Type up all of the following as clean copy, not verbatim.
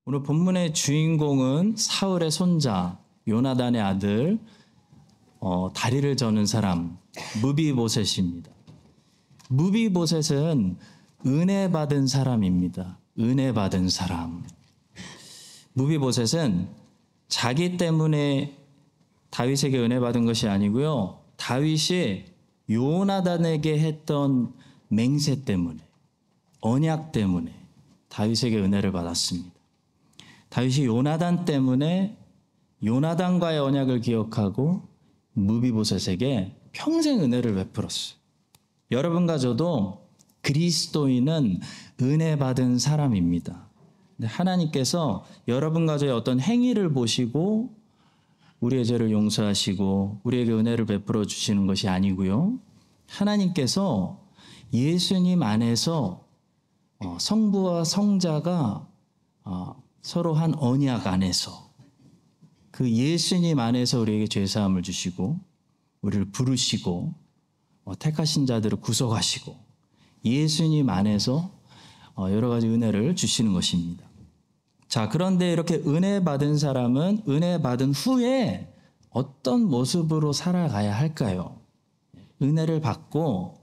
오늘 본문의 주인공은 사울의 손자 요나단의 아들 다리를 저는 사람 무비보셋입니다. 무비보셋은 은혜 받은 사람입니다. 은혜 받은 사람. 무비보셋은 자기 때문에 다윗에게 은혜 받은 것이 아니고요. 다윗이 요나단에게 했던 맹세 때문에, 언약 때문에 다윗에게 은혜를 받았습니다. 다윗이 요나단 때문에 요나단과의 언약을 기억하고 무비보셋에게 평생 은혜를 베풀었어요. 여러분과 저도 그리스도인은 은혜 받은 사람입니다. 하나님께서 여러분과 저의 어떤 행위를 보시고 우리의 죄를 용서하시고 우리에게 은혜를 베풀어 주시는 것이 아니고요. 하나님께서 예수님 안에서 성부와 성자가 서로 한 언약 안에서 그 예수님 안에서 우리에게 죄사함을 주시고 우리를 부르시고 택하신 자들을 구속하시고 예수님 안에서 여러 가지 은혜를 주시는 것입니다. 자, 그런데 이렇게 은혜 받은 사람은 은혜 받은 후에 어떤 모습으로 살아가야 할까요? 은혜를 받고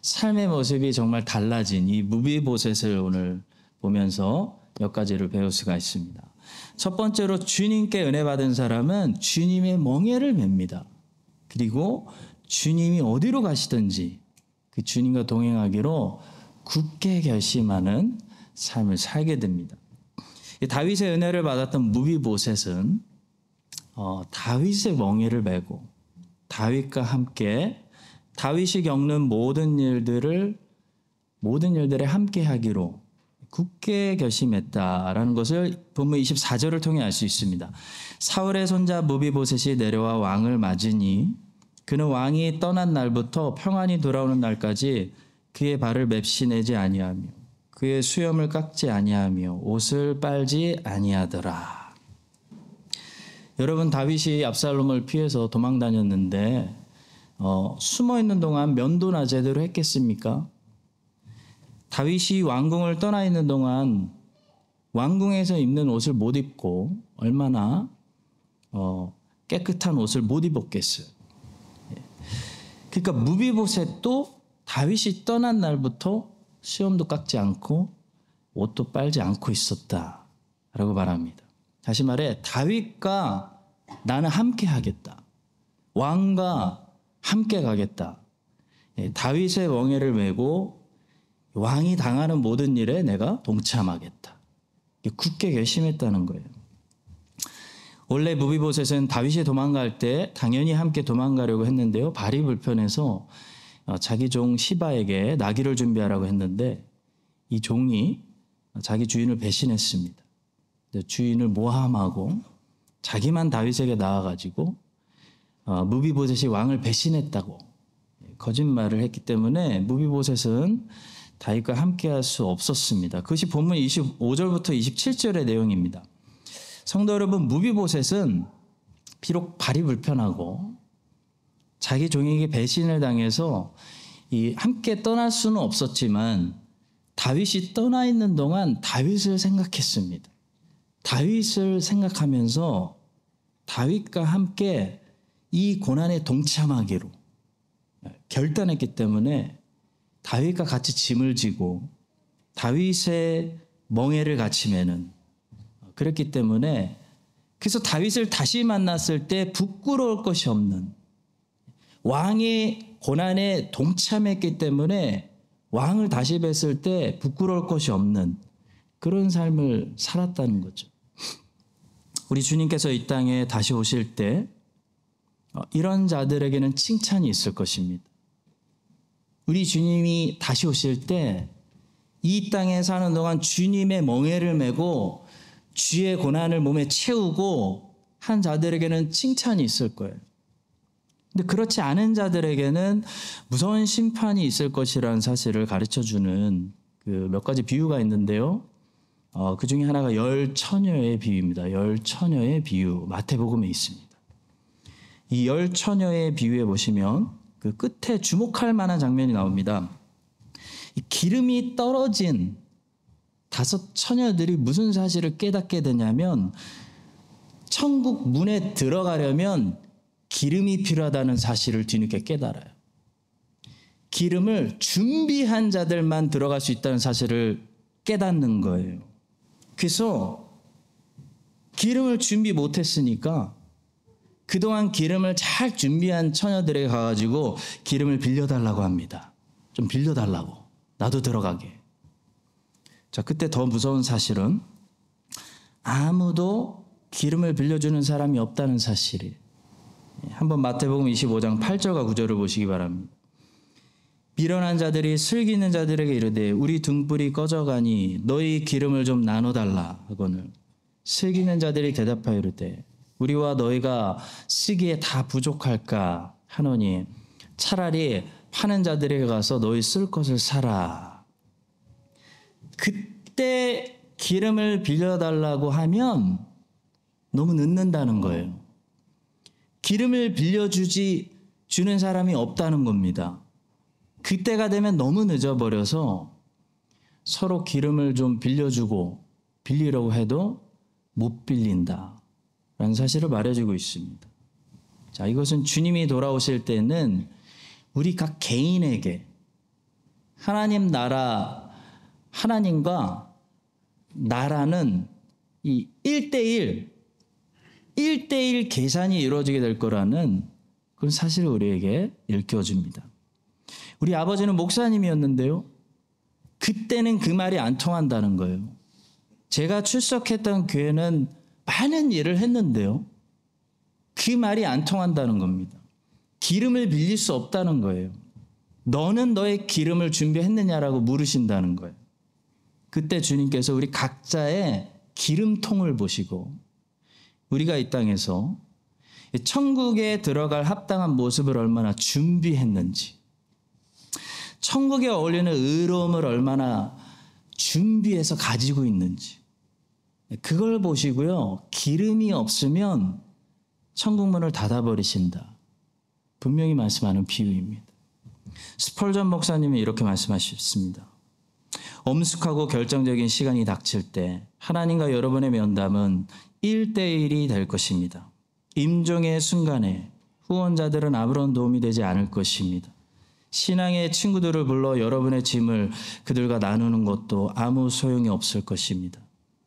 삶의 모습이 정말 달라진 이 무비보셋을 오늘 보면서 몇 가지를 배울 수가 있습니다. 첫 번째로 주님께 은혜 받은 사람은 주님의 멍에를 맵니다. 그리고 주님이 어디로 가시든지 그 주님과 동행하기로 굳게 결심하는 삶을 살게 됩니다. 다윗의 은혜를 받았던 무비보셋은 다윗의 멍에를 메고 다윗과 함께 다윗이 겪는 모든 일들에 함께 하기로 굳게 결심했다라는 것을 본문 24절을 통해 알 수 있습니다. 사울의 손자 무비보셋이 내려와 왕을 맞으니 그는 왕이 떠난 날부터 평안히 돌아오는 날까지 그의 발을 맵시내지 아니하며 그의 수염을 깎지 아니하며 옷을 빨지 아니하더라. 여러분, 다윗이 압살롬을 피해서 도망 다녔는데 숨어 있는 동안 면도나 제대로 했겠습니까? 다윗이 왕궁을 떠나 있는 동안 왕궁에서 입는 옷을 못 입고 얼마나 깨끗한 옷을 못 입었겠어요. 그러니까 무비보셋도 다윗이 떠난 날부터 수염도 깎지 않고 옷도 빨지 않고 있었다라고 말합니다. 다시 말해 다윗과 나는 함께 하겠다. 왕과 함께 가겠다. 다윗의 멍에를 메고 왕이 당하는 모든 일에 내가 동참하겠다. 굳게 결심했다는 거예요. 원래 무비보셋은 다윗이 도망갈 때 당연히 함께 도망가려고 했는데요. 발이 불편해서 자기 종 시바에게 나귀를 준비하라고 했는데 이 종이 자기 주인을 배신했습니다. 주인을 모함하고 자기만 다윗에게 나와가지고 무비보셋이 왕을 배신했다고 거짓말을 했기 때문에 무비보셋은 다윗과 함께할 수 없었습니다. 그것이 본문 25절부터 27절의 내용입니다. 성도 여러분, 무비보셋은 비록 발이 불편하고 자기 종에게 배신을 당해서 함께 떠날 수는 없었지만 다윗이 떠나 있는 동안 다윗을 생각했습니다. 다윗을 생각하면서 다윗과 함께 이 고난에 동참하기로 결단했기 때문에 다윗과 같이 짐을 지고 다윗의 멍에를 같이 매는 그랬기 때문에 그래서 다윗을 다시 만났을 때 부끄러울 것이 없는 왕의 고난에 동참했기 때문에 왕을 다시 뵀을 때 부끄러울 것이 없는 그런 삶을 살았다는 거죠. 우리 주님께서 이 땅에 다시 오실 때 이런 자들에게는 칭찬이 있을 것입니다. 우리 주님이 다시 오실 때 이 땅에 사는 동안 주님의 멍에를 메고 주의 고난을 몸에 채우고 한 자들에게는 칭찬이 있을 거예요. 근데 그렇지 않은 자들에게는 무서운 심판이 있을 것이라는 사실을 가르쳐주는 그 몇 가지 비유가 있는데요. 그 중에 하나가 열 처녀의 비유입니다. 열 처녀의 비유, 마태복음에 있습니다. 이 열 처녀의 비유에 보시면 그 끝에 주목할 만한 장면이 나옵니다. 이 기름이 떨어진 다섯 처녀들이 무슨 사실을 깨닫게 되냐면 천국 문에 들어가려면 기름이 필요하다는 사실을 뒤늦게 깨달아요. 기름을 준비한 자들만 들어갈 수 있다는 사실을 깨닫는 거예요. 그래서 기름을 준비 못했으니까 그동안 기름을 잘 준비한 처녀들에게 가가지고 기름을 빌려달라고 합니다. 좀 빌려달라고. 나도 들어가게. 자, 그때 더 무서운 사실은 아무도 기름을 빌려주는 사람이 없다는 사실이에요. 한번 마태복음 25장 8절과 9절을 보시기 바랍니다. 미련한 자들이 슬기는 자들에게 이르되 우리 등불이 꺼져가니 너희 기름을 좀 나눠달라 하거늘 슬기는 자들이 대답하여 이르되 우리와 너희가 쓰기에 다 부족할까 하노니 차라리 파는 자들에게 가서 너희 쓸 것을 사라. 그때 기름을 빌려달라고 하면 너무 늦는다는 거예요. 기름을 주는 사람이 없다는 겁니다. 그때가 되면 너무 늦어버려서 서로 기름을 좀 빌리려고 해도 못 빌린다라는 사실을 말해주고 있습니다. 자, 이것은 주님이 돌아오실 때는 우리 각 개인에게 하나님과 나라는 이 1대1 계산이 이루어지게 될 거라는 그런 사실을 우리에게 일깨워줍니다. 우리 아버지는 목사님이었는데요. 그때는 그 말이 안 통한다는 거예요. 제가 출석했던 교회는 많은 일을 했는데요. 그 말이 안 통한다는 겁니다. 기름을 빌릴 수 없다는 거예요. 너는 너의 기름을 준비했느냐라고 물으신다는 거예요. 그때 주님께서 우리 각자의 기름통을 보시고 우리가 이 땅에서 천국에 들어갈 합당한 모습을 얼마나 준비했는지, 천국에 어울리는 의로움을 얼마나 준비해서 가지고 있는지 그걸 보시고요. 기름이 없으면 천국 문을 닫아버리신다. 분명히 말씀하는 비유입니다. 스펄전 목사님이 이렇게 말씀하셨습니다. 엄숙하고 결정적인 시간이 닥칠 때 하나님과 여러분의 면담은 1대1이 될 것입니다. 임종의 순간에 후원자들은 아무런 도움이 되지 않을 것입니다. 신앙의 친구들을 불러 여러분의 짐을 그들과 나누는 것도 아무 소용이 없을 것입니다.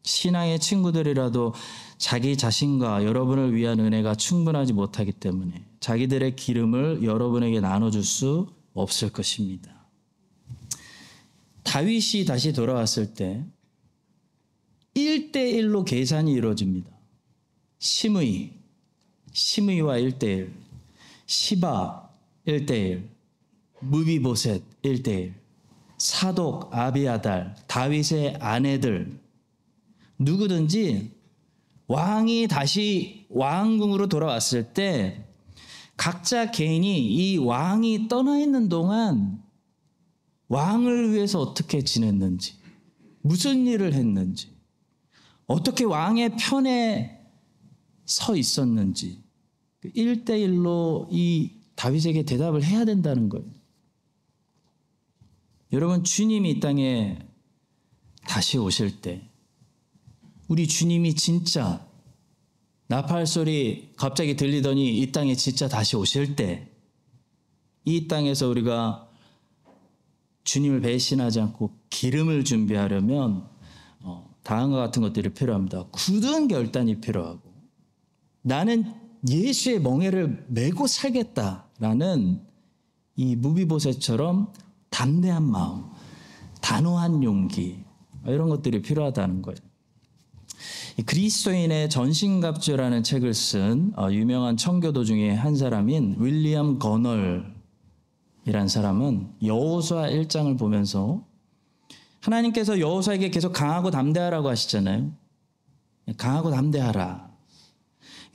신앙의 친구들이라도 자기 자신과 여러분을 위한 은혜가 충분하지 못하기 때문에 자기들의 기름을 여러분에게 나눠줄 수 없을 것입니다. 다윗이 다시 돌아왔을 때 1대1로 계산이 이루어집니다. 시므이와 1대1, 시바 1대1, 무비보셋 1대1, 사독, 아비아달, 다윗의 아내들 누구든지 왕이 다시 왕궁으로 돌아왔을 때 각자 개인이 이 왕이 떠나 있는 동안 왕을 위해서 어떻게 지냈는지, 무슨 일을 했는지, 어떻게 왕의 편에 서 있었는지 1대1로 이 다윗에게 대답을 해야 된다는 거예요. 여러분, 주님이 이 땅에 다시 오실 때 우리 주님이 진짜 나팔 소리 갑자기 들리더니 이 땅에 진짜 다시 오실 때 이 땅에서 우리가 주님을 배신하지 않고 기름을 준비하려면 다음과 같은 것들이 필요합니다. 굳은 결단이 필요하고 나는 예수의 멍에를 메고 살겠다라는 이 무비보셋처럼 담대한 마음, 단호한 용기 이런 것들이 필요하다는 거예요. 그리스도인의 전신갑주라는 책을 쓴 유명한 청교도 중에 한 사람인 윌리엄 거널이라는 사람은 여호수아 1장을 보면서 하나님께서 여호수아에게 계속 강하고 담대하라고 하시잖아요. 강하고 담대하라.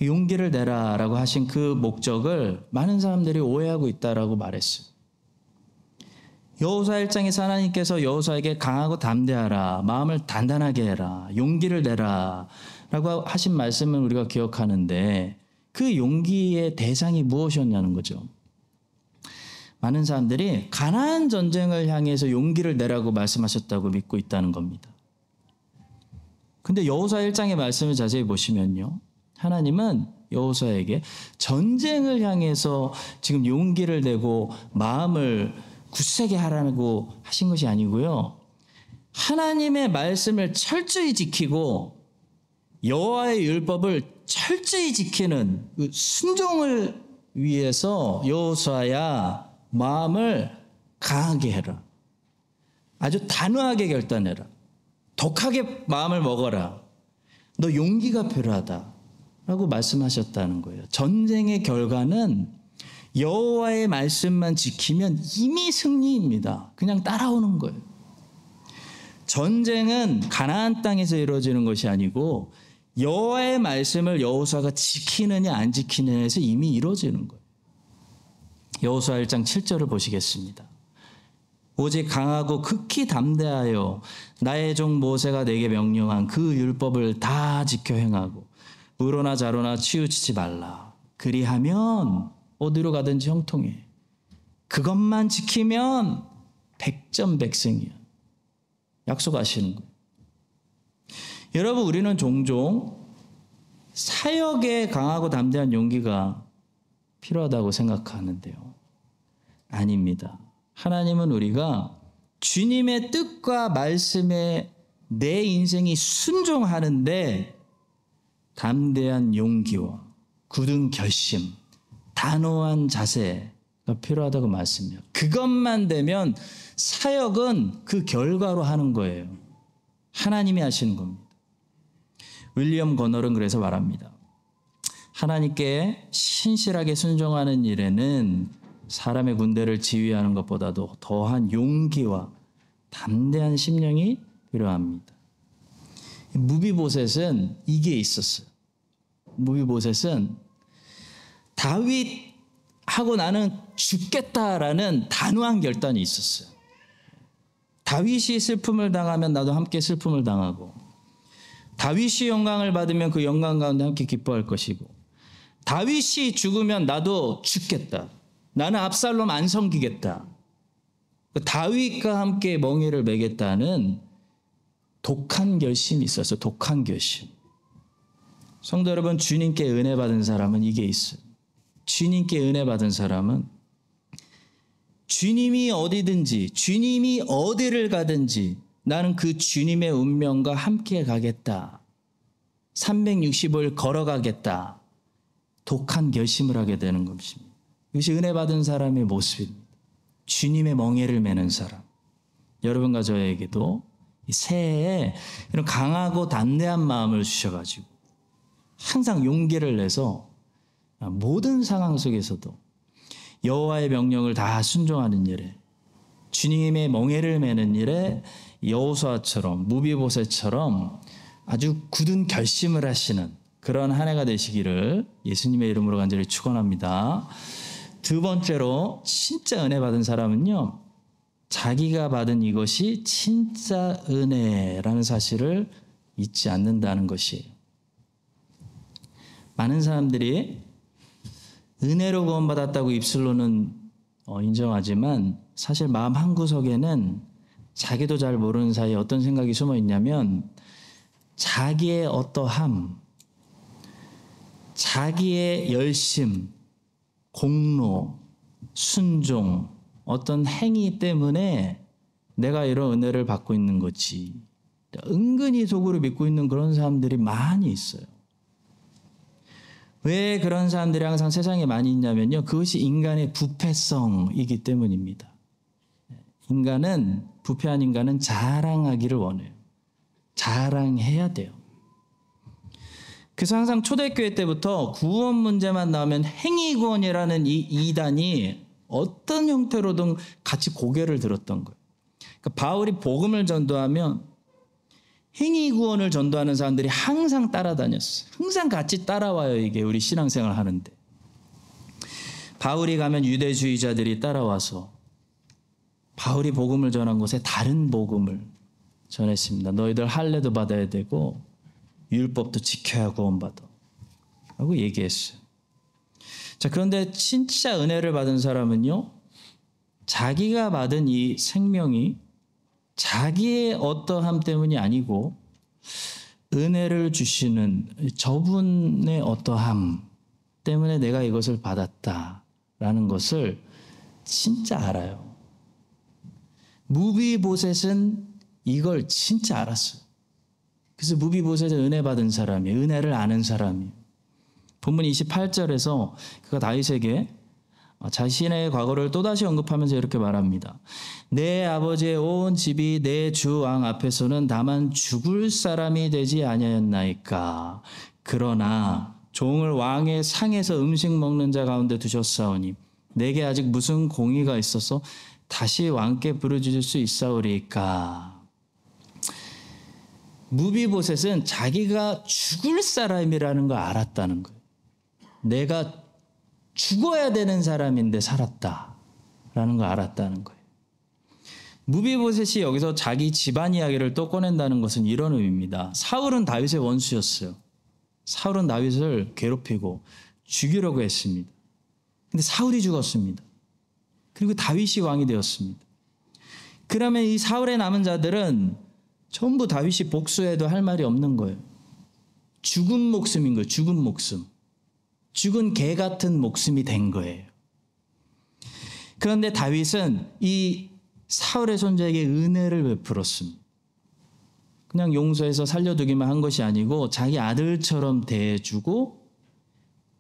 용기를 내라라고 하신 그 목적을 많은 사람들이 오해하고 있다라고 말했어요. 여호수아 1장에서 하나님께서 여호수아에게 강하고 담대하라, 마음을 단단하게 해라, 용기를 내라 라고 하신 말씀을 우리가 기억하는데 그 용기의 대상이 무엇이었냐는 거죠. 많은 사람들이 가나안 전쟁을 향해서 용기를 내라고 말씀하셨다고 믿고 있다는 겁니다. 근데 여호수아 1장의 말씀을 자세히 보시면요. 하나님은 여호수아에게 전쟁을 향해서 지금 용기를 내고 마음을 굳세게 하라고 하신 것이 아니고요. 하나님의 말씀을 철저히 지키고 여호와의 율법을 철저히 지키는 그 순종을 위해서 여호수아야 마음을 강하게 해라. 아주 단호하게 결단해라. 독하게 마음을 먹어라. 너 용기가 필요하다. 라고 말씀하셨다는 거예요. 전쟁의 결과는 여호와의 말씀만 지키면 이미 승리입니다. 그냥 따라오는 거예요. 전쟁은 가나안 땅에서 이루어지는 것이 아니고 여호와의 말씀을 여호수아가 지키느냐 안 지키느냐에서 이미 이루어지는 거예요. 여호수아 1장 7절을 보시겠습니다. 오직 강하고 극히 담대하여 나의 종 모세가 내게 명령한 그 율법을 다 지켜 행하고 의로나 자로나 치우치지 말라. 그리하면 어디로 가든지 형통해. 그것만 지키면 백전백승이야. 약속하시는 거예요. 여러분, 우리는 종종 사역에 강하고 담대한 용기가 필요하다고 생각하는데요. 아닙니다. 하나님은 우리가 주님의 뜻과 말씀에 내 인생이 순종하는데 담대한 용기와 굳은 결심, 단호한 자세가 필요하다고 말씀해요. 그것만 되면 사역은 그 결과로 하는 거예요. 하나님이 하시는 겁니다. 윌리엄 거널은 그래서 말합니다. 하나님께 신실하게 순종하는 일에는 사람의 군대를 지휘하는 것보다도 더한 용기와 담대한 심령이 필요합니다. 무비보셋은 이게 있었어요. 무비보셋은 다윗하고 나는 죽겠다라는 단호한 결단이 있었어요. 다윗이 슬픔을 당하면 나도 함께 슬픔을 당하고, 다윗이 영광을 받으면 그 영광 가운데 함께 기뻐할 것이고, 다윗이 죽으면 나도 죽겠다. 나는 압살롬 안 섬기겠다. 다윗과 함께 멍에를 매겠다는 독한 결심이 있었어요. 독한 결심. 성도 여러분, 주님께 은혜 받은 사람은 이게 있어요. 주님께 은혜 받은 사람은 주님이 어디든지, 주님이 어디를 가든지 나는 그 주님의 운명과 함께 가겠다. 365일 걸어가겠다. 독한 결심을 하게 되는 것입니다. 이것이 은혜 받은 사람의 모습입니다. 주님의 멍에를 매는 사람. 여러분과 저에게도 새해에 이런 강하고 담대한 마음을 주셔가지고 항상 용기를 내서 모든 상황 속에서도 여호와의 명령을 다 순종하는 일에, 주님의 멍에를 매는 일에 여호수아처럼, 무비보셋처럼 아주 굳은 결심을 하시는 그런 한 해가 되시기를 예수님의 이름으로 간절히 축원합니다. 두 번째로 진짜 은혜 받은 사람은요, 자기가 받은 이것이 진짜 은혜라는 사실을 잊지 않는다는 것이에요. 많은 사람들이 은혜로 구원받았다고 입술로는 인정하지만 사실 마음 한구석에는 자기도 잘 모르는 사이에 어떤 생각이 숨어 있냐면, 자기의 어떠함, 자기의 열심, 공로, 순종, 어떤 행위 때문에 내가 이런 은혜를 받고 있는 거지. 은근히 속으로 믿고 있는 그런 사람들이 많이 있어요. 왜 그런 사람들이 항상 세상에 많이 있냐면요, 그것이 인간의 부패성이기 때문입니다. 부패한 인간은 자랑하기를 원해요. 자랑해야 돼요. 그래서 항상 초대교회 때부터 구원 문제만 나오면 행위구원이라는 이 이단이 어떤 형태로든 같이 고개를 들었던 거예요. 그러니까 바울이 복음을 전도하면 행위구원을 전도하는 사람들이 항상 따라다녔어요. 항상 같이 따라와요. 이게 우리 신앙생활 하는데. 바울이 가면 유대주의자들이 따라와서 바울이 복음을 전한 곳에 다른 복음을 전했습니다. 너희들 할례도 받아야 되고 율법도 지켜야 구원받아 라고 얘기했어요. 자, 그런데 진짜 은혜를 받은 사람은요, 자기가 받은 이 생명이 자기의 어떠함 때문이 아니고 은혜를 주시는 저분의 어떠함 때문에 내가 이것을 받았다라는 것을 진짜 알아요. 무비보셋은 이걸 진짜 알았어요. 그래서 무비보셋은 은혜 받은 사람이에요. 은혜를 아는 사람이에요. 본문 28절에서 그가 다윗에게 자신의 과거를 또다시 언급하면서 이렇게 말합니다. 내 아버지의 온 집이 내 주 왕 앞에서는 다만 죽을 사람이 되지 아니하였나이까. 그러나 종을 왕의 상에서 음식 먹는 자 가운데 두셨사오니 내게 아직 무슨 공의가 있어서 다시 왕께 부르짖을 수 있사오리까. 무비보셋은 자기가 죽을 사람이라는 걸 알았다는 거예요. 내가 죽어야 되는 사람인데 살았다라는 걸 알았다는 거예요. 무비보셋이 여기서 자기 집안 이야기를 또 꺼낸다는 것은 이런 의미입니다. 사울은 다윗의 원수였어요. 사울은 다윗을 괴롭히고 죽이려고 했습니다. 근데 사울이 죽었습니다. 그리고 다윗이 왕이 되었습니다. 그러면 이 사울의 남은 자들은 전부 다윗이 복수해도 할 말이 없는 거예요. 죽은 목숨인 거예요. 죽은 목숨. 죽은 개 같은 목숨이 된 거예요. 그런데 다윗은 이 사울의 손자에게 은혜를 베풀었습니다. 그냥 용서해서 살려두기만 한 것이 아니고 자기 아들처럼 대해주고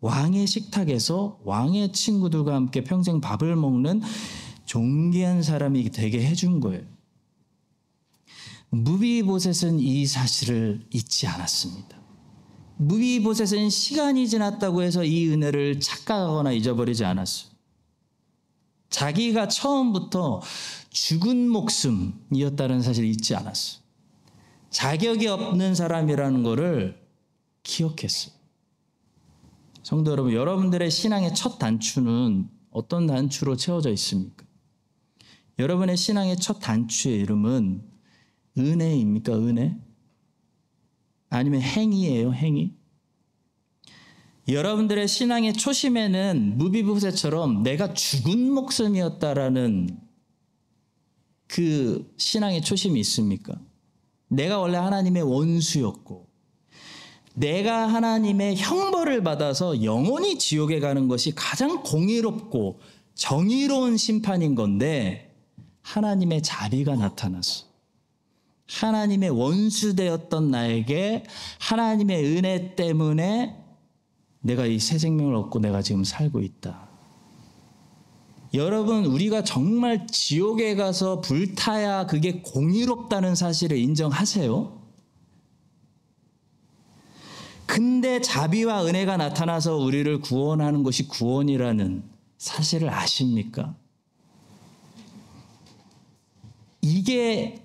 왕의 식탁에서 왕의 친구들과 함께 평생 밥을 먹는 존귀한 사람이 되게 해준 거예요. 무비보셋은 이 사실을 잊지 않았습니다. 무비보셋은 시간이 지났다고 해서 이 은혜를 착각하거나 잊어버리지 않았어요. 자기가 처음부터 죽은 목숨이었다는 사실을 잊지 않았어요. 자격이 없는 사람이라는 것을 기억했어요. 성도 여러분, 여러분들의 신앙의 첫 단추는 어떤 단추로 채워져 있습니까? 여러분의 신앙의 첫 단추의 이름은 은혜입니까? 은혜? 아니면 행위예요? 행위? 여러분들의 신앙의 초심에는 무비보셋처럼 내가 죽은 목숨이었다라는 그 신앙의 초심이 있습니까? 내가 원래 하나님의 원수였고 내가 하나님의 형벌을 받아서 영원히 지옥에 가는 것이 가장 공의롭고 정의로운 심판인 건데 하나님의 자비가 나타났어. 하나님의 원수되었던 나에게 하나님의 은혜 때문에 내가 이 새 생명을 얻고 내가 지금 살고 있다. 여러분, 우리가 정말 지옥에 가서 불타야 그게 공의롭다는 사실을 인정하세요? 근데 자비와 은혜가 나타나서 우리를 구원하는 것이 구원이라는 사실을 아십니까? 이게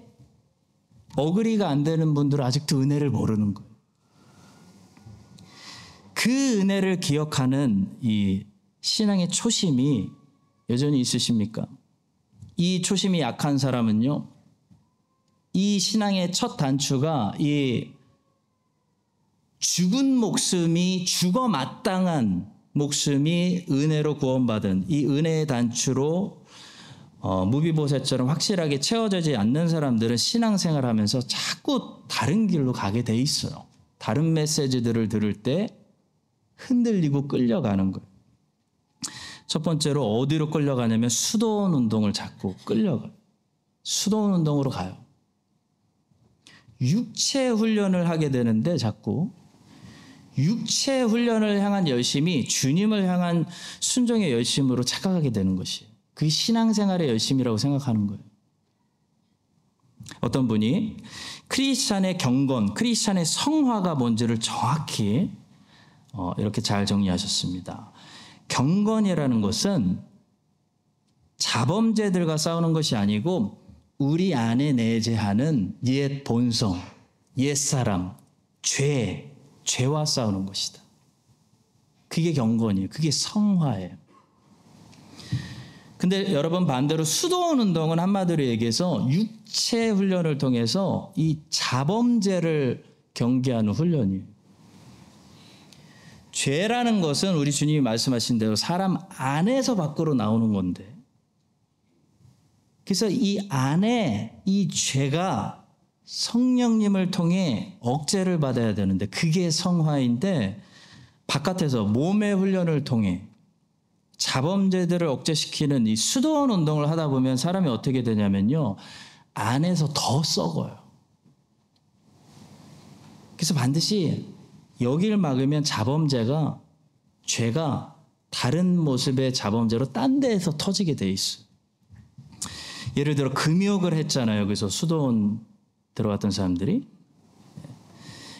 어그리가 안 되는 분들은 아직도 은혜를 모르는 거예요. 그 은혜를 기억하는 이 신앙의 초심이 여전히 있으십니까? 이 초심이 약한 사람은요, 이 신앙의 첫 단추가 이 죽은 목숨이 죽어 마땅한 목숨이 은혜로 구원받은 이 은혜의 단추로 무비보셋처럼 확실하게 채워지지 않는 사람들은 신앙생활하면서 자꾸 다른 길로 가게 돼 있어요. 다른 메시지들을 들을 때 흔들리고 끌려가는 거예요. 첫 번째로 어디로 끌려가냐면 수도원 운동을 자꾸 끌려가요. 수도원 운동으로 가요. 육체 훈련을 하게 되는데 자꾸 육체 훈련을 향한 열심이 주님을 향한 순종의 열심으로 착각하게 되는 것이에요. 그게 신앙생활의 열심이라고 생각하는 거예요. 어떤 분이 크리스찬의 경건, 크리스찬의 성화가 뭔지를 정확히 이렇게 잘 정리하셨습니다. 경건이라는 것은 자범죄들과 싸우는 것이 아니고 우리 안에 내재하는 옛 본성, 옛 사람, 죄와 싸우는 것이다. 그게 경건이에요. 그게 성화예요. 근데 여러분, 반대로 수도원 운동은 한마디로 얘기해서 육체 훈련을 통해서 이 자범죄를 경계하는 훈련이에요. 죄라는 것은 우리 주님이 말씀하신 대로 사람 안에서 밖으로 나오는 건데, 그래서 이 안에 이 죄가 성령님을 통해 억제를 받아야 되는데 그게 성화인데 바깥에서 몸의 훈련을 통해 자범죄들을 억제시키는 이 수도원 운동을 하다 보면 사람이 어떻게 되냐면요. 안에서 더 썩어요. 그래서 반드시 여기를 막으면 죄가 다른 모습의 자범죄로 딴 데에서 터지게 돼 있어요. 예를 들어 금욕을 했잖아요. 그래서 수도원 들어갔던 사람들이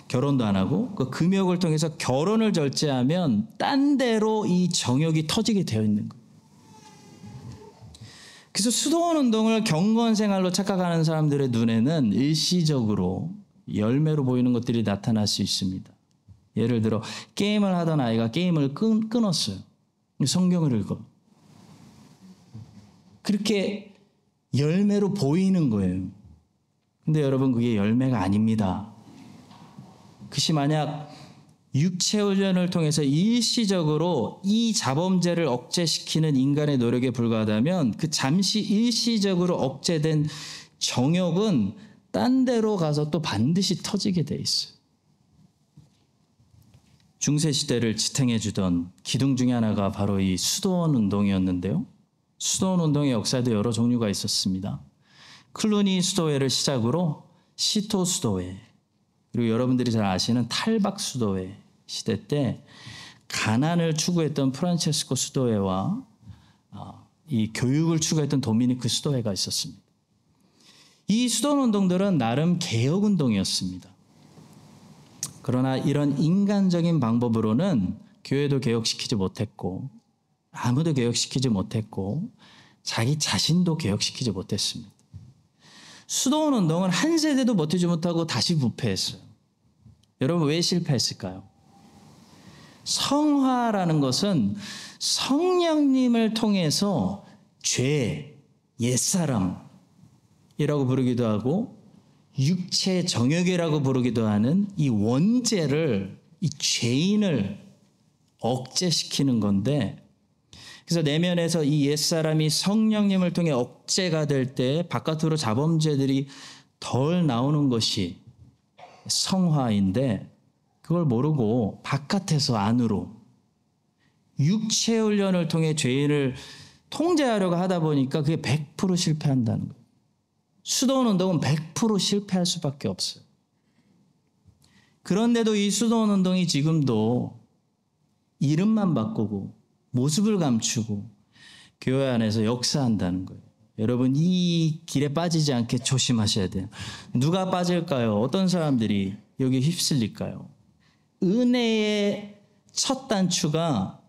결혼도 안 하고 그 금욕을 통해서 결혼을 절제하면 딴 데로 이 정욕이 터지게 되어 있는 거예요. 그래서 수도원 운동을 경건 생활로 착각하는 사람들의 눈에는 일시적으로 열매로 보이는 것들이 나타날 수 있습니다. 예를 들어 게임을 하던 아이가 게임을 끊었어요. 성경을 읽어. 그렇게 열매로 보이는 거예요. 근데 여러분 그게 열매가 아닙니다. 그것이 만약 육체 훈련을 통해서 일시적으로 이 자범죄를 억제시키는 인간의 노력에 불과하다면 그 잠시 일시적으로 억제된 정욕은 딴 데로 가서 또 반드시 터지게 돼 있어요. 중세 시대를 지탱해 주던 기둥 중에 하나가 바로 이 수도원 운동이었는데요. 수도원 운동의 역사에도 여러 종류가 있었습니다. 클루니 수도회를 시작으로 시토 수도회, 그리고 여러분들이 잘 아시는 탈박 수도회 시대 때 가난을 추구했던 프란체스코 수도회와 이 교육을 추구했던 도미니크 수도회가 있었습니다. 이 수도원 운동들은 나름 개혁 운동이었습니다. 그러나 이런 인간적인 방법으로는 교회도 개혁시키지 못했고 아무도 개혁시키지 못했고 자기 자신도 개혁시키지 못했습니다. 수도원 운동은 한 세대도 버티지 못하고 다시 부패했어요. 여러분 왜 실패했을까요? 성화라는 것은 성령님을 통해서 죄, 옛사람이라고 부르기도 하고 육체 정욕이라고 부르기도 하는 이 원죄를, 이 죄인을 억제시키는 건데, 그래서 내면에서 이 옛사람이 성령님을 통해 억제가 될 때 바깥으로 자범죄들이 덜 나오는 것이 성화인데, 그걸 모르고 바깥에서 안으로 육체 훈련을 통해 죄인을 통제하려고 하다 보니까 그게 100% 실패한다는 거예요. 수도원 운동은 100% 실패할 수밖에 없어요. 그런데도 이 수도원 운동이 지금도 이름만 바꾸고 모습을 감추고 교회 안에서 역사한다는 거예요. 여러분 이 길에 빠지지 않게 조심하셔야 돼요. 누가 빠질까요? 어떤 사람들이 여기 휩쓸릴까요? 은혜의 첫 단추가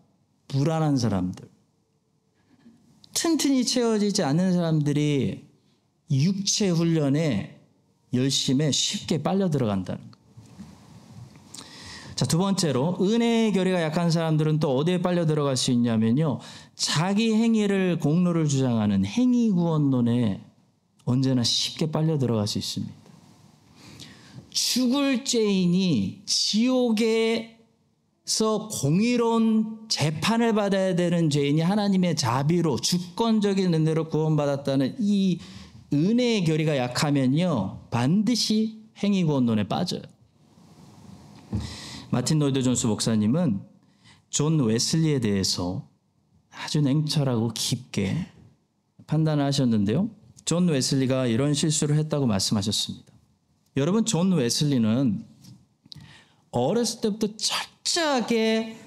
불안한 사람들, 튼튼히 채워지지 않는 사람들이 육체 훈련에 열심에 쉽게 빨려 들어간다는 거예요. 자, 두 번째로 은혜의 결의가 약한 사람들은 또 어디에 빨려 들어갈 수 있냐면요. 자기 행위를 공로를 주장하는 행위구원론에 언제나 쉽게 빨려 들어갈 수 있습니다. 죽을 죄인이 지옥에서 공의로운 재판을 받아야 되는 죄인이 하나님의 자비로 주권적인 은혜로 구원받았다는 이 은혜의 결의가 약하면요. 반드시 행위구원론에 빠져요. 마틴 로이드 존스 목사님은 존 웨슬리에 대해서 아주 냉철하고 깊게 판단을 하셨는데요. 존 웨슬리가 이런 실수를 했다고 말씀하셨습니다. 여러분, 존 웨슬리는 어렸을 때부터 철저하게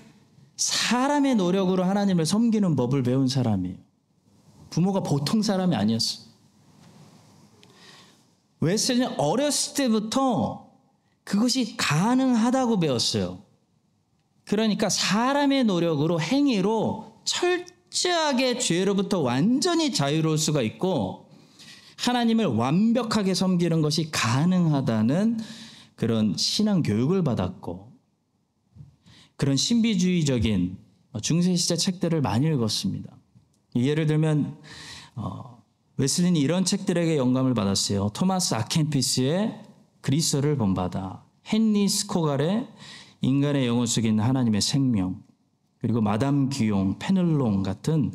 사람의 노력으로 하나님을 섬기는 법을 배운 사람이에요. 부모가 보통 사람이 아니었어요. 웨슬리는 어렸을 때부터 그것이 가능하다고 배웠어요. 그러니까 사람의 노력으로 행위로 철저하게 죄로부터 완전히 자유로울 수가 있고 하나님을 완벽하게 섬기는 것이 가능하다는 그런 신앙 교육을 받았고 그런 신비주의적인 중세시대 책들을 많이 읽었습니다. 예를 들면 웨슬리는 이런 책들에게 영감을 받았어요. 토마스 아켄피스의 그리스도를 본받아, 헨리 스코갈의 인간의 영혼 속에 있는 하나님의 생명, 그리고 마담 귀용, 페넬롱 같은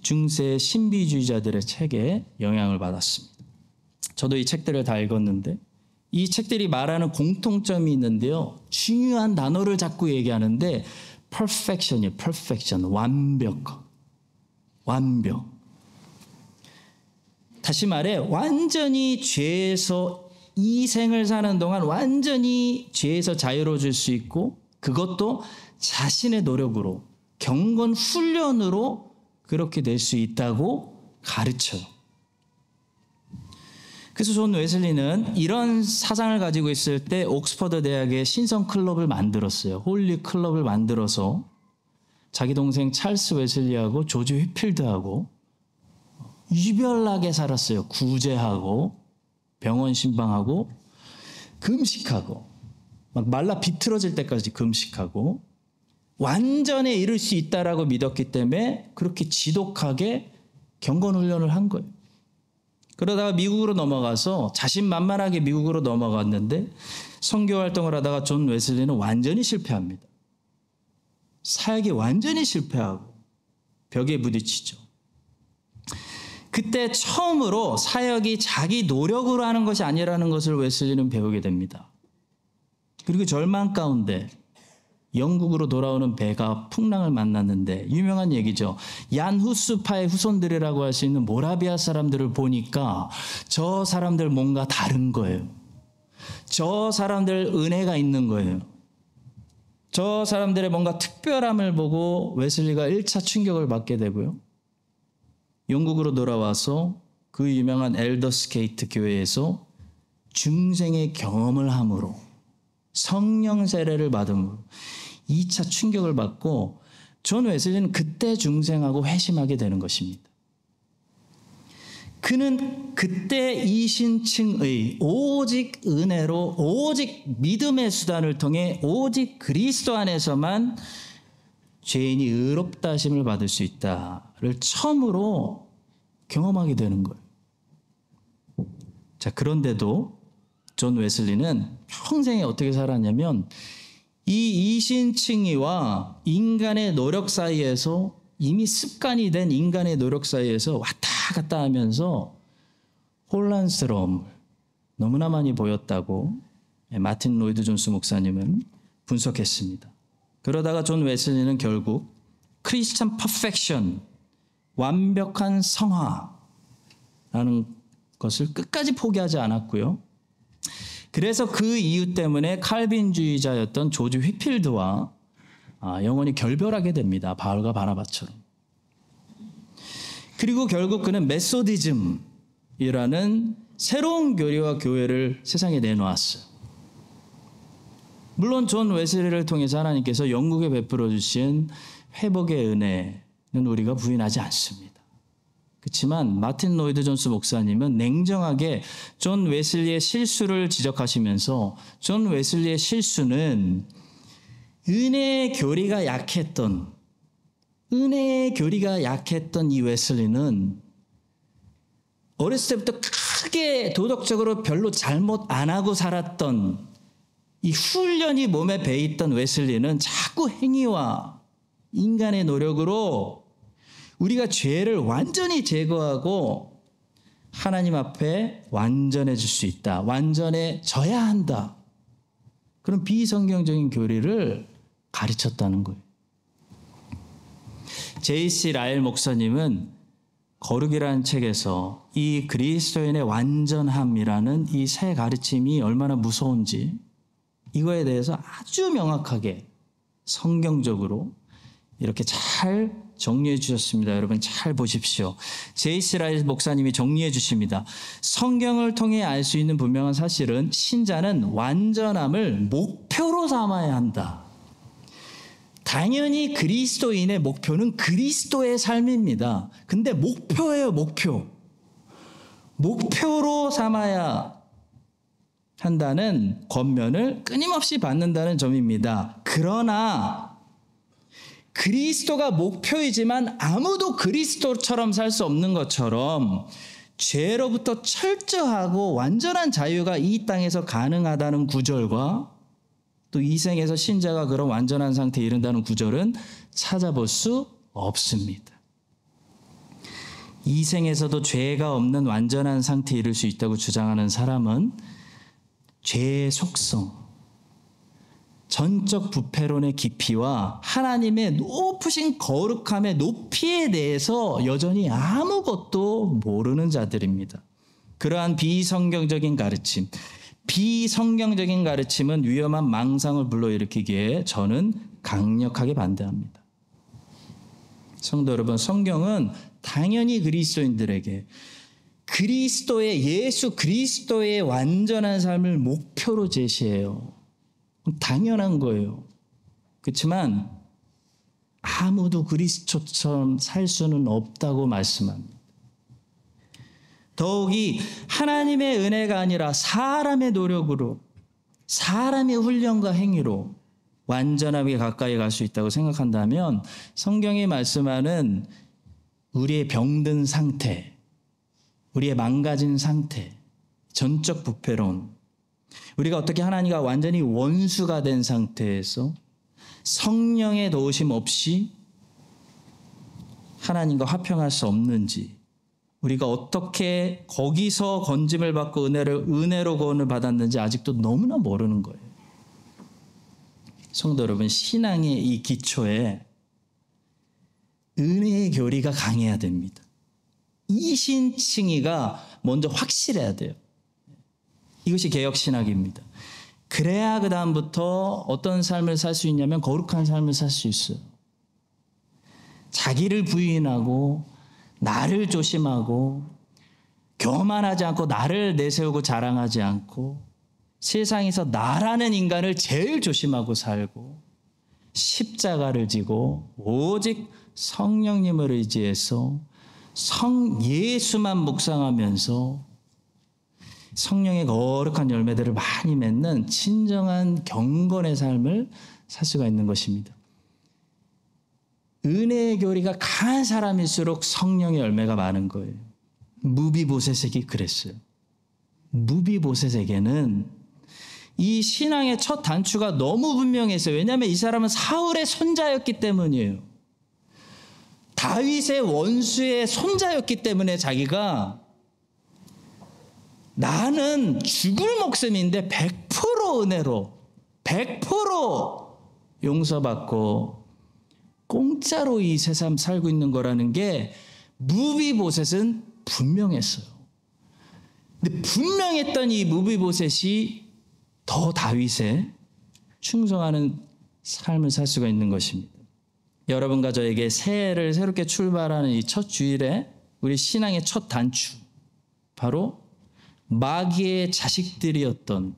중세 신비주의자들의 책에 영향을 받았습니다. 저도 이 책들을 다 읽었는데 이 책들이 말하는 공통점이 있는데요. 중요한 단어를 자꾸 얘기하는데 perfection이에요. perfection. 완벽. 다시 말해 완전히 죄에서 이 생을 사는 동안 완전히 죄에서 자유로워질 수 있고 그것도 자신의 노력으로 경건 훈련으로 그렇게 될 수 있다고 가르쳐요. 그래서 존 웨슬리는 이런 사상을 가지고 있을 때 옥스퍼드 대학의 신성 클럽을 만들었어요. 홀리 클럽을 만들어서 자기 동생 찰스 웨슬리하고 조지 휘필드하고 유별나게 살았어요. 구제하고 병원 신방하고 금식하고 막 말라 비틀어질 때까지 금식하고 완전에 이를 수 있다라고 믿었기 때문에 그렇게 지독하게 경건 훈련을 한 거예요. 그러다가 미국으로 넘어가서 자신만만하게 미국으로 넘어갔는데 선교 활동을 하다가 존 웨슬리는 완전히 실패합니다. 사역이 완전히 실패하고 벽에 부딪히죠. 그때 처음으로 사역이 자기 노력으로 하는 것이 아니라는 것을 웨슬리는 배우게 됩니다. 그리고 절망 가운데 영국으로 돌아오는 배가 풍랑을 만났는데 유명한 얘기죠. 얀 후스파의 후손들이라고 할 수 있는 모라비아 사람들을 보니까 저 사람들 뭔가 다른 거예요. 저 사람들 은혜가 있는 거예요. 저 사람들의 뭔가 특별함을 보고 웨슬리가 1차 충격을 받게 되고요. 영국으로 돌아와서 그 유명한 엘더스게이트 교회에서 중생의 경험을 함으로 성령 세례를 받음으로 2차 충격을 받고 존 웨슬리는 그때 중생하고 회심하게 되는 것입니다. 그는 그때 이신층의 오직 은혜로 오직 믿음의 수단을 통해 오직 그리스도 안에서만 죄인이 의롭다 하심을 받을 수 있다를 처음으로 경험하게 되는 거예요. 자, 그런데도 존 웨슬리는 평생에 어떻게 살았냐면 이 이신칭의와 인간의 노력 사이에서 이미 습관이 된 인간의 노력 사이에서 왔다 갔다 하면서 혼란스러움을 너무나 많이 보였다고 마틴 로이드 존스 목사님은 분석했습니다. 그러다가 존 웨슬리는 결국 크리스찬 퍼펙션, 완벽한 성화라는 것을 끝까지 포기하지 않았고요. 그래서 그 이유 때문에 칼빈주의자였던 조지 휘필드와 영원히 결별하게 됩니다. 바울과 바나바처럼. 그리고 결국 그는 메소디즘이라는 새로운 교리와 교회를 세상에 내놓았어요. 물론 존 웨슬리를 통해서 하나님께서 영국에 베풀어 주신 회복의 은혜는 우리가 부인하지 않습니다. 그렇지만 마틴 로이드 존스 목사님은 냉정하게 존 웨슬리의 실수를 지적하시면서 존 웨슬리의 실수는 은혜의 교리가 약했던 이 웨슬리는 어렸을 때부터 크게 도덕적으로 별로 잘못 안 하고 살았던 이 훈련이 몸에 배있던 웨슬리는 자꾸 행위와 인간의 노력으로 우리가 죄를 완전히 제거하고 하나님 앞에 완전해질 수 있다. 완전해져야 한다. 그런 비성경적인 교리를 가르쳤다는 거예요. J.C. 라일 목사님은 거룩이라는 책에서 이 그리스도인의 완전함이라는 이 새 가르침이 얼마나 무서운지 이거에 대해서 아주 명확하게 성경적으로 이렇게 잘 정리해 주셨습니다. 여러분 잘 보십시오. J.C. 라일 목사님이 정리해 주십니다. 성경을 통해 알 수 있는 분명한 사실은 신자는 완전함을 목표로 삼아야 한다. 당연히 그리스도인의 목표는 그리스도의 삶입니다. 근데 목표예요, 목표. 목표로 삼아야 한다는 권면을 끊임없이 받는다는 점입니다. 그러나 그리스도가 목표이지만 아무도 그리스도처럼 살 수 없는 것처럼 죄로부터 철저하고 완전한 자유가 이 땅에서 가능하다는 구절과 또 이 생에서 신자가 그런 완전한 상태에 이른다는 구절은 찾아볼 수 없습니다. 이 생에서도 죄가 없는 완전한 상태에 이를 수 있다고 주장하는 사람은 죄의 속성, 전적 부패론의 깊이와 하나님의 높으신 거룩함의 높이에 대해서 여전히 아무것도 모르는 자들입니다. 그러한 비성경적인 가르침은 위험한 망상을 불러일으키기에 저는 강력하게 반대합니다. 성도 여러분, 성경은 당연히 그리스도인들에게 예수 그리스도의 완전한 삶을 목표로 제시해요. 당연한 거예요. 그렇지만 아무도 그리스도처럼 살 수는 없다고 말씀합니다. 더욱이 하나님의 은혜가 아니라 사람의 노력으로, 사람의 훈련과 행위로 완전하게 가까이 갈 수 있다고 생각한다면 성경이 말씀하는 우리의 병든 상태, 우리의 망가진 상태, 전적 부패론, 우리가 어떻게 하나님과 완전히 원수가 된 상태에서 성령의 도우심 없이 하나님과 화평할 수 없는지, 우리가 어떻게 거기서 건짐을 받고 은혜로 구원을 받았는지 아직도 너무나 모르는 거예요. 성도 여러분, 신앙의 이 기초에 은혜의 교리가 강해야 됩니다. 이신칭의가 먼저 확실해야 돼요. 이것이 개혁신학입니다. 그래야 그 다음부터 어떤 삶을 살 수 있냐면 거룩한 삶을 살 수 있어요. 자기를 부인하고 나를 조심하고 교만하지 않고 나를 내세우고 자랑하지 않고 세상에서 나라는 인간을 제일 조심하고 살고 십자가를 지고 오직 성령님을 의지해서 예수만 묵상하면서 성령의 거룩한 열매들을 많이 맺는 진정한 경건의 삶을 살 수가 있는 것입니다. 은혜의 교리가 강한 사람일수록 성령의 열매가 많은 거예요. 무비보셋에게 그랬어요. 무비보셋에게는 이 신앙의 첫 단추가 너무 분명했어요. 왜냐하면 이 사람은 사울의 손자였기 때문이에요. 다윗의 원수의 손자였기 때문에 자기가 나는 죽을 목숨인데 100% 은혜로 100% 용서받고 공짜로 이 세상 살고 있는 거라는 게 무비보셋은 분명했어요. 근데 분명했던 이 무비보셋이 더 다윗에 충성하는 삶을 살 수가 있는 것입니다. 여러분과 저에게 새해를 새롭게 출발하는 이 첫 주일에 우리 신앙의 첫 단추, 바로 마귀의 자식들이었던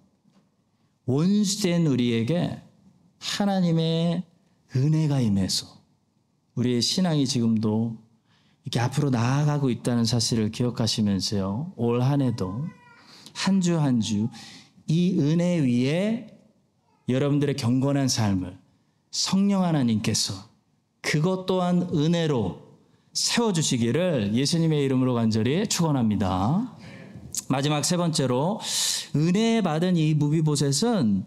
원수된 우리에게 하나님의 은혜가 임해서 우리의 신앙이 지금도 이렇게 앞으로 나아가고 있다는 사실을 기억하시면서요, 올 한 해도 한 주 한 주 이 은혜 위에 여러분들의 경건한 삶을 성령 하나님께서 그것 또한 은혜로 세워주시기를 예수님의 이름으로 간절히 축원합니다. 마지막 세 번째로, 은혜 받은 이 무비보셋은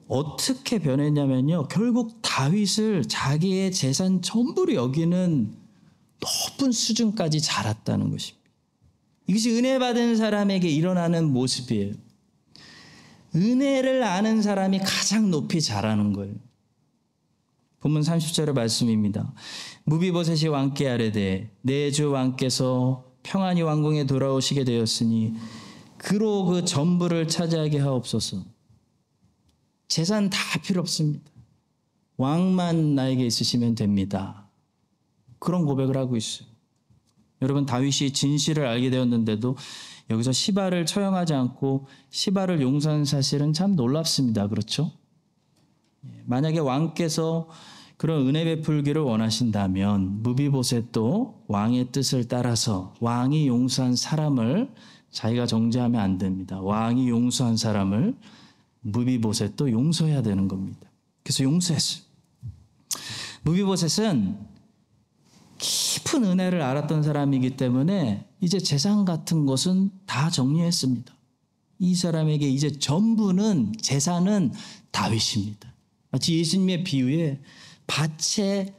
어떻게 변했냐면요, 결국 다윗을 자기의 재산 전부로 여기는 높은 수준까지 자랐다는 것입니다. 이것이 은혜 받은 사람에게 일어나는 모습이에요. 은혜를 아는 사람이 가장 높이 자라는 거예요. 본문 30절의 말씀입니다. 무비보셋이 왕께 아뢰되 내 주 왕께서 평안히 왕궁에 돌아오시게 되었으니 그로 그 전부를 차지하게 하옵소서. 재산 다 필요 없습니다. 왕만 나에게 있으시면 됩니다. 그런 고백을 하고 있어요. 여러분, 다윗이 진실을 알게 되었는데도 여기서 시바를 처형하지 않고 시바를 용서한 사실은 참 놀랍습니다. 그렇죠? 만약에 왕께서 그런 은혜 베풀기를 원하신다면 무비보셋도 왕의 뜻을 따라서 왕이 용서한 사람을 자기가 정죄하면 안 됩니다. 왕이 용서한 사람을 무비보셋도 용서해야 되는 겁니다. 그래서 용서했어요. 무비보셋은 깊은 은혜를 알았던 사람이기 때문에 이제 재산 같은 것은 다 정리했습니다. 이 사람에게 이제 전부는, 재산은 다윗입니다. 마치 예수님의 비유에 밭에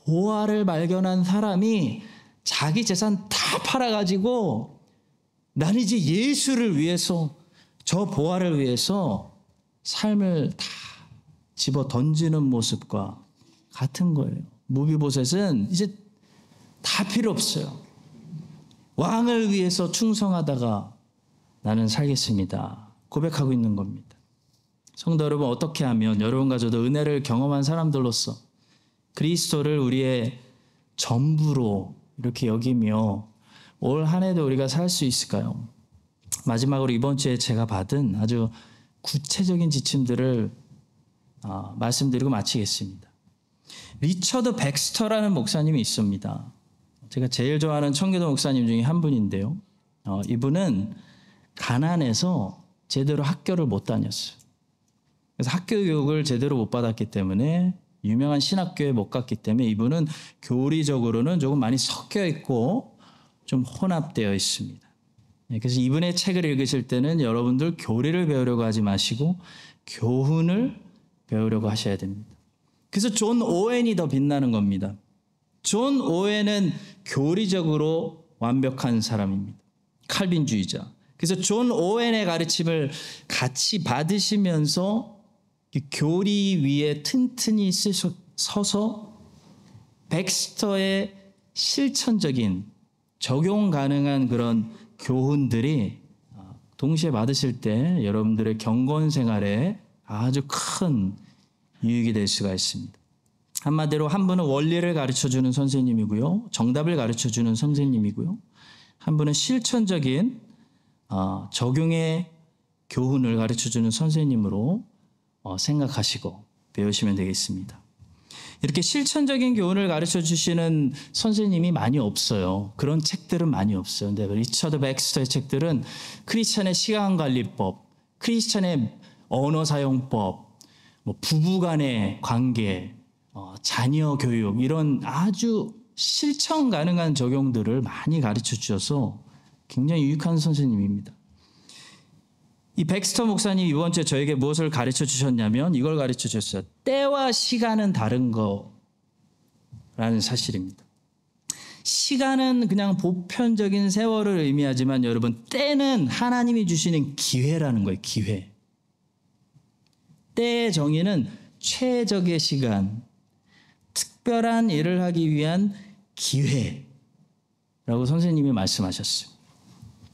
보화를 발견한 사람이 자기 재산 다 팔아가지고 나는 이제 예수를 위해서 저 보화를 위해서 삶을 다 집어 던지는 모습과 같은 거예요. 무비보셋은 이제 다 필요 없어요. 왕을 위해서 충성하다가 나는 살겠습니다. 고백하고 있는 겁니다. 성도 여러분, 어떻게 하면 여러분과 저도 은혜를 경험한 사람들로서 그리스도를 우리의 전부로 이렇게 여기며 올 한 해도 우리가 살 수 있을까요? 마지막으로 이번 주에 제가 받은 아주 구체적인 지침들을 말씀드리고 마치겠습니다. 리처드 백스터라는 목사님이 있습니다. 제가 제일 좋아하는 청교도 목사님 중에 한 분인데요. 이분은 가난해서 제대로 학교를 못 다녔어요. 그래서 학교 교육을 제대로 못 받았기 때문에 유명한 신학교에 못 갔기 때문에 이분은 교리적으로는 조금 많이 섞여 있고 좀 혼합되어 있습니다. 그래서 이분의 책을 읽으실 때는 여러분들 교리를 배우려고 하지 마시고 교훈을 배우려고 하셔야 됩니다. 그래서 존 오웬이 더 빛나는 겁니다. 존 오웬은 교리적으로 완벽한 사람입니다. 칼빈주의자. 그래서 존 오웬의 가르침을 같이 받으시면서 교리 위에 튼튼히 서서 백스터의 실천적인 적용 가능한 그런 교훈들이 동시에 받으실 때 여러분들의 경건 생활에 아주 큰 유익이 될 수가 있습니다. 한마디로 한 분은 원리를 가르쳐주는 선생님이고요. 정답을 가르쳐주는 선생님이고요. 한 분은 실천적인 적용의 교훈을 가르쳐주는 선생님으로 생각하시고 배우시면 되겠습니다. 이렇게 실천적인 교훈을 가르쳐주시는 선생님이 많이 없어요. 그런 책들은 많이 없어요. 근데 리처드 백스터의 책들은 크리스찬의 시간관리법, 크리스찬의 언어사용법, 부부간의 관계, 자녀 교육 이런 아주 실천 가능한 적용들을 많이 가르쳐 주셔서 굉장히 유익한 선생님입니다. 이 백스터 목사님이 이번 주에 저에게 무엇을 가르쳐 주셨냐면 이걸 가르쳐 주셨어요. 때와 시간은 다른 거라는 사실입니다. 시간은 그냥 보편적인 세월을 의미하지만 여러분 때는 하나님이 주시는 기회라는 거예요. 기회. 때의 정의는 최적의 시간, 특별한 일을 하기 위한 기회라고 선생님이 말씀하셨어요.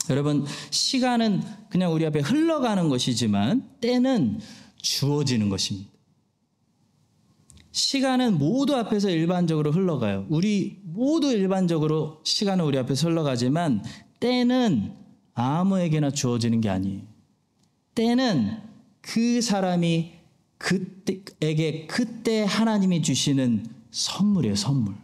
여러분, 시간은 그냥 우리 앞에 흘러가는 것이지만 때는 주어지는 것입니다. 시간은 모두 앞에서 일반적으로 흘러가요. 우리 모두 일반적으로 시간은 우리 앞에서 흘러가지만 때는 아무에게나 주어지는 게 아니에요. 때는 그 사람이 그때에게 그때 하나님이 주시는 선물이에요. 선물.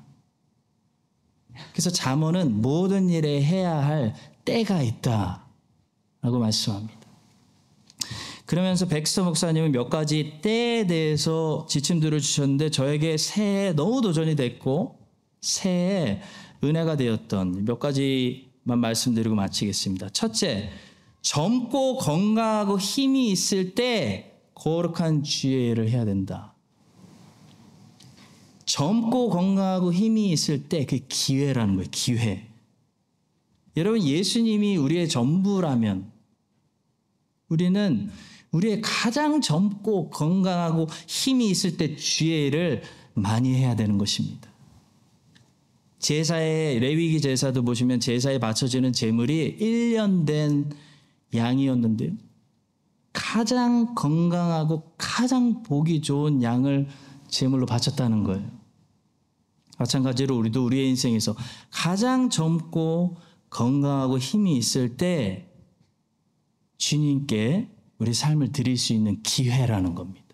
그래서 잠언은 모든 일에 해야 할 때가 있다라고 말씀합니다. 그러면서 백스터 목사님은 몇 가지 때에 대해서 지침들을 주셨는데 저에게 새해에 너무 도전이 됐고 새해에 은혜가 되었던 몇 가지만 말씀드리고 마치겠습니다. 첫째, 젊고 건강하고 힘이 있을 때 거룩한 주의 일을 해야 된다. 젊고 건강하고 힘이 있을 때 그 기회라는 거예요. 기회. 여러분, 예수님이 우리의 전부라면 우리는 우리의 가장 젊고 건강하고 힘이 있을 때 주의 일을 많이 해야 되는 것입니다. 제사의 레위기 제사도 보시면 제사에 바쳐지는 제물이 1년 된 양이었는데요. 가장 건강하고 가장 보기 좋은 양을 제물로 바쳤다는 거예요. 마찬가지로 우리도 우리의 인생에서 가장 젊고 건강하고 힘이 있을 때 주님께 우리 삶을 드릴 수 있는 기회라는 겁니다.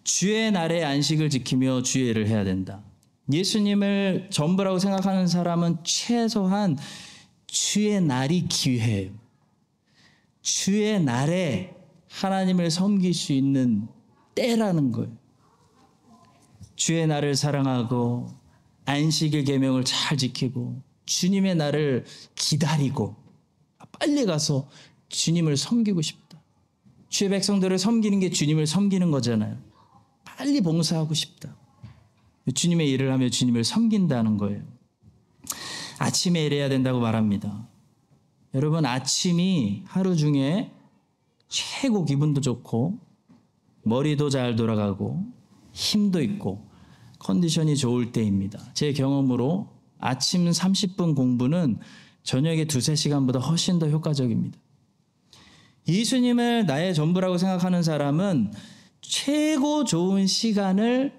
주의 날의 안식을 지키며 주의 일을 해야 된다. 예수님을 전부라고 생각하는 사람은 최소한 주의 날이 기회예요. 주의 날에 하나님을 섬길 수 있는 때라는 거예요. 주의 날을 사랑하고 안식일 계명을 잘 지키고 주님의 날을 기다리고 빨리 가서 주님을 섬기고 싶다. 주의 백성들을 섬기는 게 주님을 섬기는 거잖아요. 빨리 봉사하고 싶다. 주님의 일을 하며 주님을 섬긴다는 거예요. 아침에 일해야 된다고 말합니다. 여러분, 아침이 하루 중에 최고 기분도 좋고 머리도 잘 돌아가고 힘도 있고 컨디션이 좋을 때입니다. 제 경험으로 아침 30분 공부는 저녁에 2-3시간보다 훨씬 더 효과적입니다. 예수님을 나의 전부라고 생각하는 사람은 최고 좋은 시간을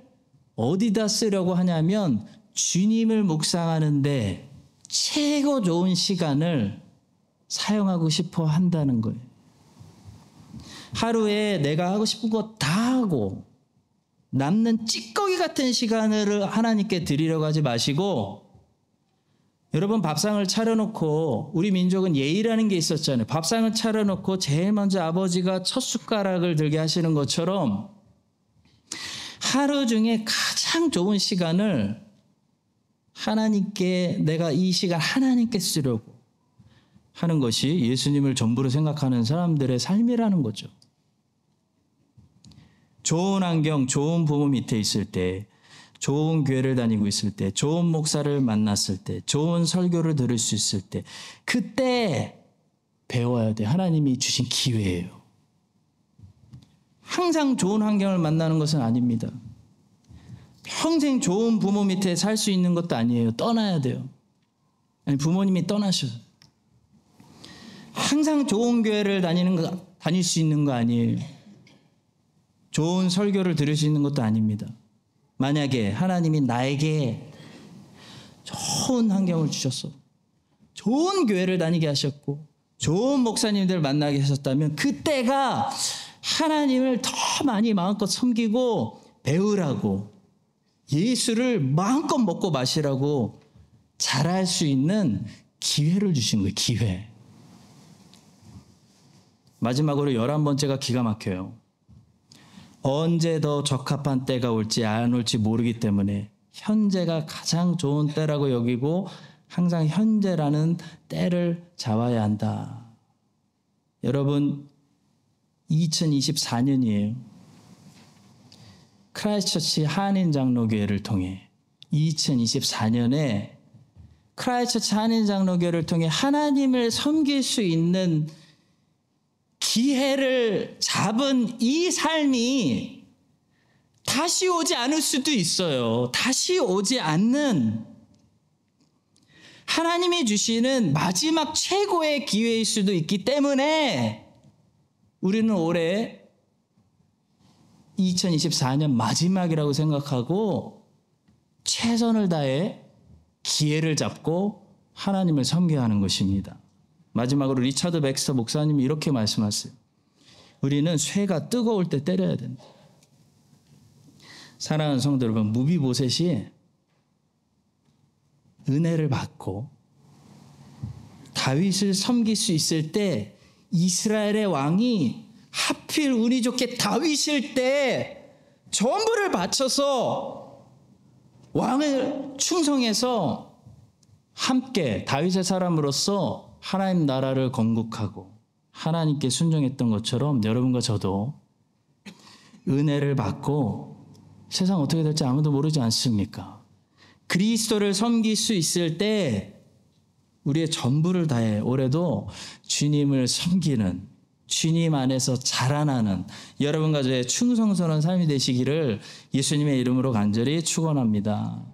어디다 쓰려고 하냐면 주님을 묵상하는데 최고 좋은 시간을 사용하고 싶어 한다는 거예요. 하루에 내가 하고 싶은 거 다 하고 남는 찌꺼기 같은 시간을 하나님께 드리려고 하지 마시고, 여러분 밥상을 차려놓고, 우리 민족은 예의라는 게 있었잖아요. 밥상을 차려놓고 제일 먼저 아버지가 첫 숟가락을 들게 하시는 것처럼 하루 중에 가장 좋은 시간을 하나님께, 내가 이 시간 하나님께 쓰려고 하는 것이 예수님을 전부로 생각하는 사람들의 삶이라는 거죠. 좋은 환경, 좋은 부모 밑에 있을 때, 좋은 교회를 다니고 있을 때, 좋은 목사를 만났을 때, 좋은 설교를 들을 수 있을 때, 그때 배워야 돼. 하나님이 주신 기회예요. 항상 좋은 환경을 만나는 것은 아닙니다. 평생 좋은 부모 밑에 살 수 있는 것도 아니에요. 떠나야 돼요. 아니, 부모님이 떠나셔요. 항상 좋은 교회를 다닐 수 있는 거 아니에요. 좋은 설교를 들을 수 있는 것도 아닙니다. 만약에 하나님이 나에게 좋은 환경을 주셨어, 좋은 교회를 다니게 하셨고 좋은 목사님들 만나게 하셨다면 그때가 하나님을 더 많이 마음껏 섬기고 배우라고, 예수를 마음껏 먹고 마시라고 잘할 수 있는 기회를 주신 거예요. 기회. 마지막으로 11번째가 기가 막혀요. 언제 더 적합한 때가 올지 안 올지 모르기 때문에 현재가 가장 좋은 때라고 여기고 항상 현재라는 때를 잡아야 한다. 여러분, 2024년이에요. 크라이스트처치 한인장로교회를 통해 2024년에 크라이스트처치 한인장로교회를 통해 하나님을 섬길 수 있는 기회를 잡은 이 삶이 다시 오지 않을 수도 있어요. 다시 오지 않는 하나님이 주시는 마지막 최고의 기회일 수도 있기 때문에 우리는 올해 2024년 마지막이라고 생각하고 최선을 다해 기회를 잡고 하나님을 섬겨야 하는 것입니다. 마지막으로 리차드 백스터 목사님이 이렇게 말씀하세요. 우리는 쇠가 뜨거울 때 때려야 된다. 사랑하는 성도 여러분, 무비보셋이 은혜를 받고 다윗을 섬길 수 있을 때 이스라엘의 왕이 하필 운이 좋게 다윗일 때 전부를 바쳐서 왕을 충성해서 함께 다윗의 사람으로서 하나님 나라를 건국하고 하나님께 순종했던 것처럼 여러분과 저도 은혜를 받고 세상 어떻게 될지 아무도 모르지 않습니까? 그리스도를 섬길 수 있을 때 우리의 전부를 다해 올해도 주님을 섬기는, 주님 안에서 자라나는 여러분과 저의 충성스러운 삶이 되시기를 예수님의 이름으로 간절히 축원합니다.